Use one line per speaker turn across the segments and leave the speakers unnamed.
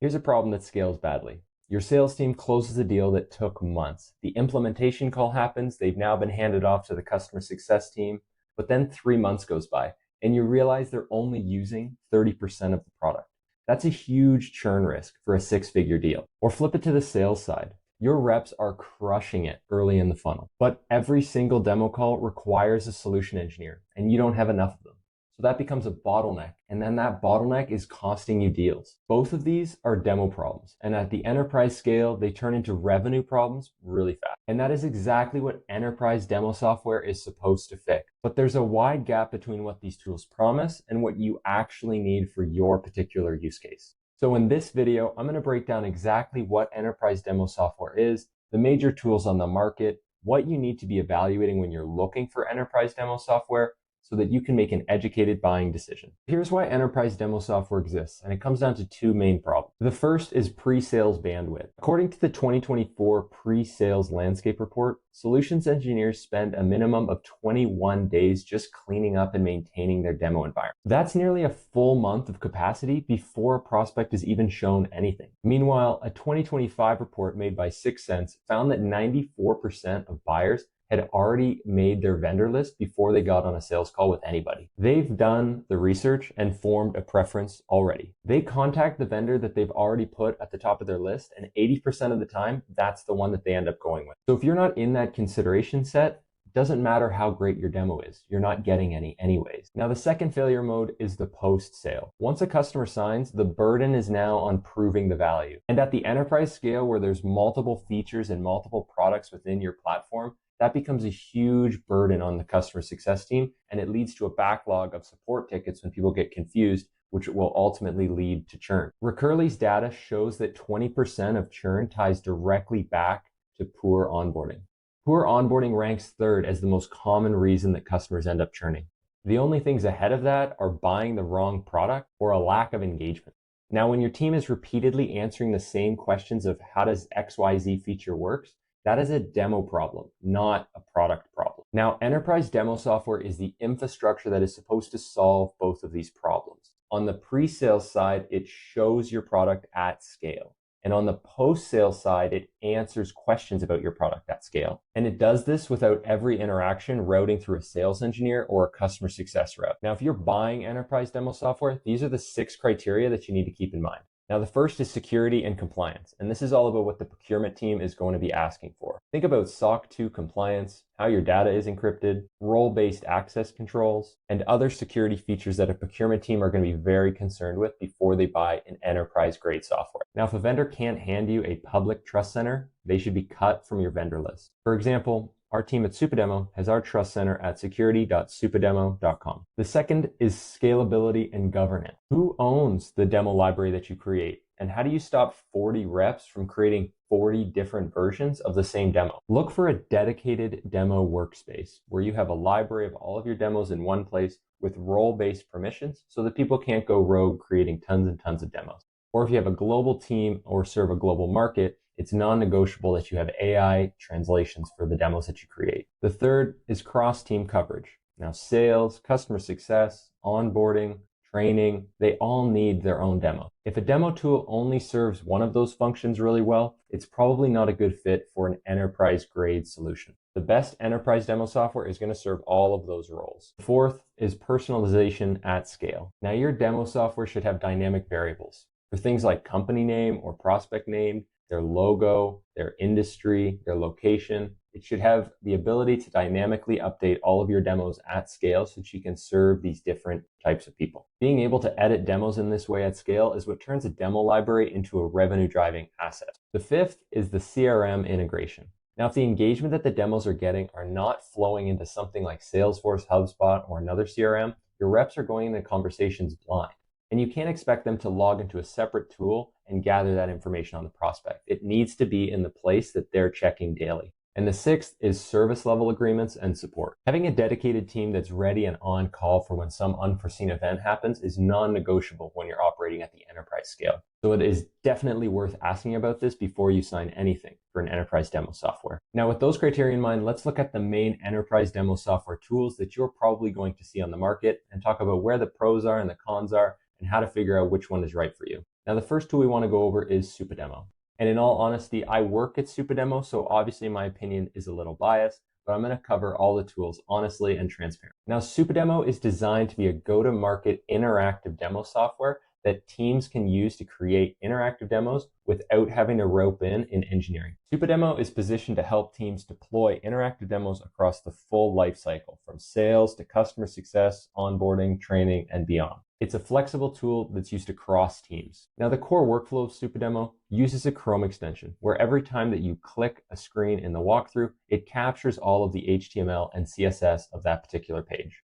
Here's a problem that scales badly. Your sales team closes a deal that took months. The implementation call happens. They've now been handed off to the customer success team, but then 3 months goes by and you realize they're only using 30% of the product. That's a huge churn risk for a 6-figure deal. Or flip it to the sales side. Your reps are crushing it early in the funnel, but every single demo call requires a solution engineer and you don't have enough of them. So that becomes a bottleneck, and then that bottleneck is costing you deals. Both of these are demo problems, and at the enterprise scale, they turn into revenue problems really fast. And that is exactly what enterprise demo software is supposed to fix. But there's a wide gap between what these tools promise and what you actually need for your particular use case. So in this video, I'm going to break down exactly what enterprise demo software is, the major tools on the market, what you need to be evaluating when you're looking for enterprise demo software, so that you can make an educated buying decision. Here's why enterprise demo software exists, and it comes down to 2 main problems. The first is pre-sales bandwidth. According to the 2024 pre-sales landscape report, solutions engineers spend a minimum of 21 days just cleaning up and maintaining their demo environment. That's nearly a full month of capacity before a prospect is even shown anything. Meanwhile, a 2025 report made by 6 Sense found that 94% of buyers had already made their vendor list before they got on a sales call with anybody. They've done the research and formed a preference already. They contact the vendor that they've already put at the top of their list, and 80% of the time, that's the one that they end up going with. So if you're not in that consideration set, it doesn't matter how great your demo is. You're not getting any anyways. Now, the second failure mode is the post-sale. Once a customer signs, the burden is now on proving the value. And at the enterprise scale, where there's multiple features and multiple products within your platform, that becomes a huge burden on the customer success team, and it leads to a backlog of support tickets when people get confused, which will ultimately lead to churn. Recurly's data shows that 20% of churn ties directly back to poor onboarding. Poor onboarding ranks 3rd as the most common reason that customers end up churning. The only things ahead of that are buying the wrong product or a lack of engagement. Now, when your team is repeatedly answering the same questions of how does XYZ feature works, that is a demo problem, not a product problem. Now, enterprise demo software is the infrastructure that is supposed to solve both of these problems. On the pre-sales side, it shows your product at scale. And on the post-sales side, it answers questions about your product at scale. And it does this without every interaction routing through a sales engineer or a customer success route. Now, if you're buying enterprise demo software, these are the 6 criteria that you need to keep in mind. Now, the first is security and compliance, and this is all about what the procurement team is going to be asking for. Think about SOC 2 compliance, how your data is encrypted, role-based access controls, and other security features that a procurement team are going to be very concerned with before they buy an enterprise-grade software. Now, if a vendor can't hand you a public trust center, they should be cut from your vendor list. For example, our team at Supademo has our trust center at security.supademo.com. The second is scalability and governance. Who owns the demo library that you create? And how do you stop 40 reps from creating 40 different versions of the same demo? Look for a dedicated demo workspace where you have a library of all of your demos in one place with role-based permissions so that people can't go rogue creating tons and tons of demos. Or if you have a global team or serve a global market, it's non-negotiable that you have AI translations for the demos that you create. The third is cross-team coverage. Now, sales, customer success, onboarding, training, they all need their own demo. If a demo tool only serves one of those functions really well, it's probably not a good fit for an enterprise-grade solution. The best enterprise demo software is going to serve all of those roles. The fourth is personalization at scale. Now, your demo software should have dynamic variables. For things like company name or prospect name, their logo, their industry, their location. It should have the ability to dynamically update all of your demos at scale so that you can serve these different types of people. Being able to edit demos in this way at scale is what turns a demo library into a revenue-driving asset. The fifth is the CRM integration. Now, if the engagement that the demos are getting are not flowing into something like Salesforce, HubSpot, or another CRM, your reps are going into conversations blind. And you can't expect them to log into a separate tool and gather that information on the prospect. It needs to be in the place that they're checking daily. And the sixth is service level agreements and support. Having a dedicated team that's ready and on call for when some unforeseen event happens is non-negotiable when you're operating at the enterprise scale. So it is definitely worth asking about this before you sign anything for an enterprise demo software. Now, with those criteria in mind, let's look at the main enterprise demo software tools that you're probably going to see on the market and talk about where the pros are and the cons are and how to figure out which one is right for you. Now, the first tool we want to go over is Supademo. And in all honesty, I work at Supademo, so obviously my opinion is a little biased, but I'm going to cover all the tools honestly and transparently. Now, Supademo is designed to be a go-to-market interactive demo software that teams can use to create interactive demos without having to rope in engineering. Supademo is positioned to help teams deploy interactive demos across the full life cycle, from sales to customer success, onboarding, training, and beyond. It's a flexible tool that's used across teams. Now, the core workflow of Supademo uses a Chrome extension, where every time that you click a screen in the walkthrough, it captures all of the HTML and CSS of that particular page.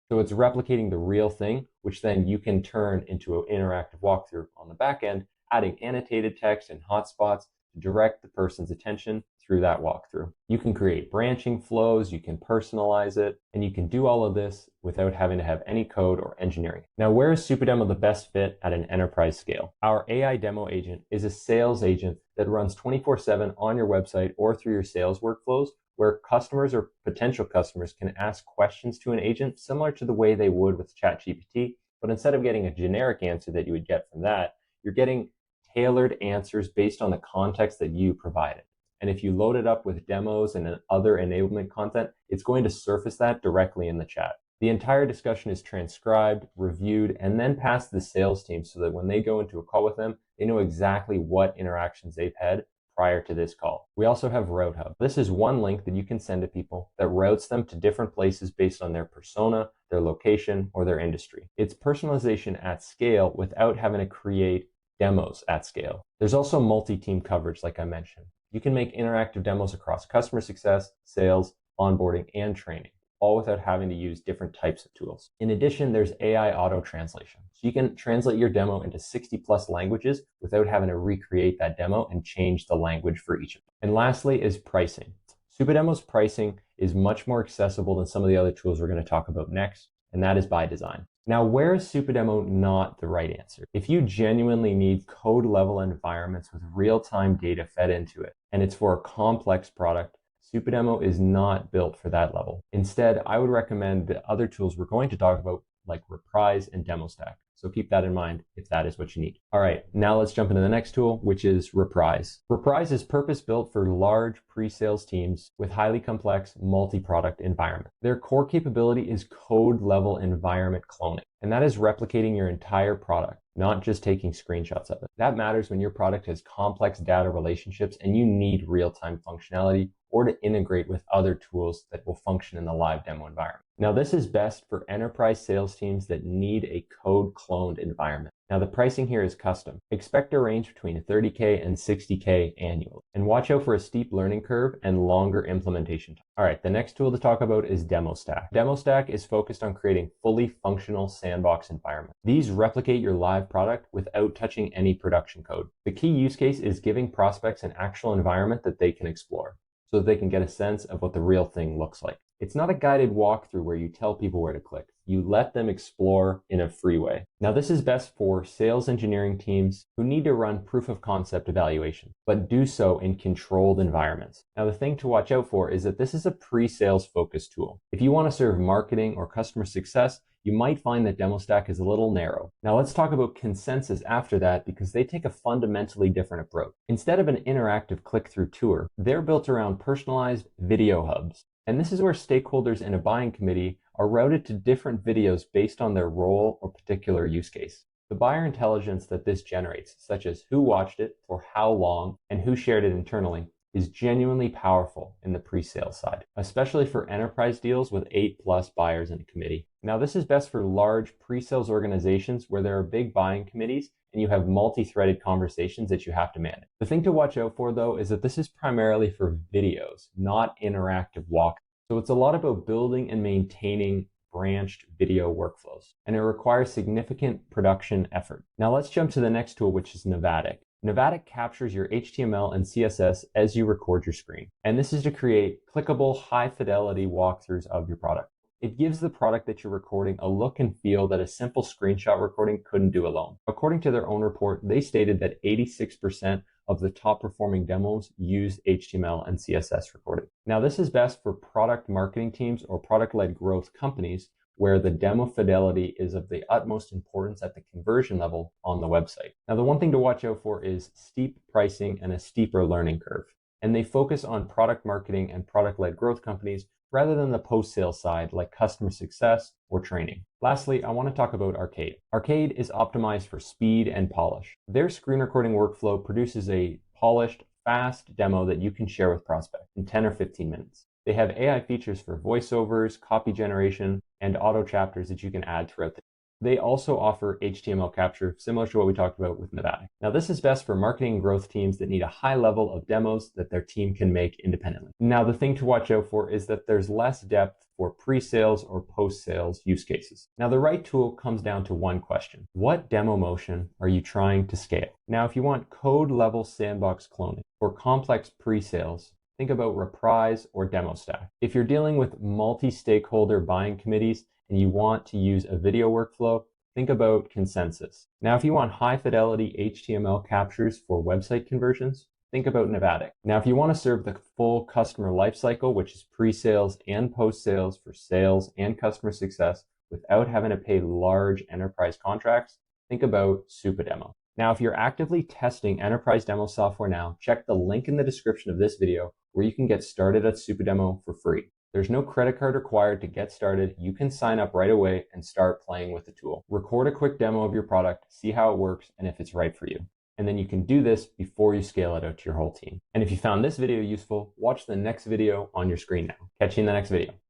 So it's replicating the real thing, which then you can turn into an interactive walkthrough on the back end, adding annotated text and hotspots to direct the person's attention through that walkthrough. You can create branching flows, you can personalize it, and you can do all of this without having to have any code or engineering. Now, where is Supademo the best fit at an enterprise scale? Our AI demo agent is a sales agent that runs 24/7 on your website or through your sales workflows, where customers or potential customers can ask questions to an agent similar to the way they would with ChatGPT, but instead of getting a generic answer that you would get from that, you're getting tailored answers based on the context that you provided. And if you load it up with demos and other enablement content, it's going to surface that directly in the chat. The entire discussion is transcribed, reviewed, and then passed to the sales team so that when they go into a call with them, they know exactly what interactions they've had prior to this call. We also have Route Hub. This is one link that you can send to people that routes them to different places based on their persona, their location, or their industry. It's personalization at scale without having to create demos at scale. There's also multi-team coverage, like I mentioned. You can make interactive demos across customer success, sales, onboarding, and training, all without having to use different types of tools. In addition, there's AI auto translation. So you can translate your demo into 60+ languages without having to recreate that demo and change the language for each of them. And lastly is pricing. Supademo's pricing is much more accessible than some of the other tools we're going to talk about next, and that is by design. Now, where is Supademo not the right answer? If you genuinely need code level environments with real-time data fed into it, and it's for a complex product, Supademo is not built for that level. Instead, I would recommend the other tools we're going to talk about, like Reprise and Demostack. So keep that in mind if that is what you need. All right, now let's jump into the next tool, which is Reprise. Reprise is purpose-built for large pre-sales teams with highly complex multi-product environment. Their core capability is code-level environment cloning, and that is replicating your entire product, not just taking screenshots of it. That matters when your product has complex data relationships and you need real-time functionality or to integrate with other tools that will function in the live demo environment. Now, this is best for enterprise sales teams that need a code-cloned environment. Now, the pricing here is custom. Expect a range between $30K and $60K annually. And watch out for a steep learning curve and longer implementation time. All right, the next tool to talk about is Demostack. Demostack is focused on creating fully functional sandbox environments. These replicate your live product without touching any production code. The key use case is giving prospects an actual environment that they can explore, so that they can get a sense of what the real thing looks like. It's not a guided walkthrough where you tell people where to click. You let them explore in a free way. Now, this is best for sales engineering teams who need to run proof of concept evaluation, but do so in controlled environments. Now, the thing to watch out for is that this is a pre-sales focused tool. If you want to serve marketing or customer success, you might find that Demostack is a little narrow. Now, let's talk about Consensus after that, because they take a fundamentally different approach. Instead of an interactive click-through tour, they're built around personalized video hubs. And this is where stakeholders in a buying committee are routed to different videos based on their role or particular use case. The buyer intelligence that this generates, such as who watched it, for how long, and who shared it internally, is genuinely powerful in the pre-sales side, especially for enterprise deals with 8+ buyers in a committee. Now, this is best for large pre-sales organizations where there are big buying committees and you have multi-threaded conversations that you have to manage. The thing to watch out for, though, is that this is primarily for videos, not interactive walk. So it's a lot about building and maintaining branched video workflows, and it requires significant production effort. Now let's jump to the next tool, which is Navattic. Navattic captures your HTML and CSS as you record your screen. And this is to create clickable, high-fidelity walkthroughs of your product. It gives the product that you're recording a look and feel that a simple screenshot recording couldn't do alone. According to their own report, they stated that 86% of the top performing demos use HTML and CSS recording. Now, this is best for product marketing teams or product-led growth companies where the demo fidelity is of the utmost importance at the conversion level on the website. Now, the one thing to watch out for is steep pricing and a steeper learning curve. And they focus on product marketing and product-led growth companies rather than the post-sale side like customer success or training. Lastly, I want to talk about Arcade. Arcade is optimized for speed and polish. Their screen recording workflow produces a polished, fast demo that you can share with prospects in 10 or 15 minutes. They have AI features for voiceovers, copy generation, and auto chapters that you can add throughout the day. They also offer HTML capture, similar to what we talked about with Navattic. Now, this is best for marketing and growth teams that need a high level of demos that their team can make independently. Now, the thing to watch out for is that there's less depth for pre-sales or post-sales use cases. Now, the right tool comes down to one question. What demo motion are you trying to scale? Now, if you want code-level sandbox cloning for complex pre-sales, think about Reprise or Demostack. If you're dealing with multi-stakeholder buying committees and you want to use a video workflow, think about Consensus. Now, if you want high-fidelity HTML captures for website conversions, think about Navattic. Now, if you want to serve the full customer lifecycle, which is pre-sales and post-sales for sales and customer success, without having to pay large enterprise contracts, think about Supademo. Now, if you're actively testing enterprise demo software now, check the link in the description of this video where you can get started at Supademo for free. There's no credit card required to get started. You can sign up right away and start playing with the tool. Record a quick demo of your product, see how it works, and if it's right for you. And then you can do this before you scale it out to your whole team. And if you found this video useful, watch the next video on your screen now. Catch you in the next video.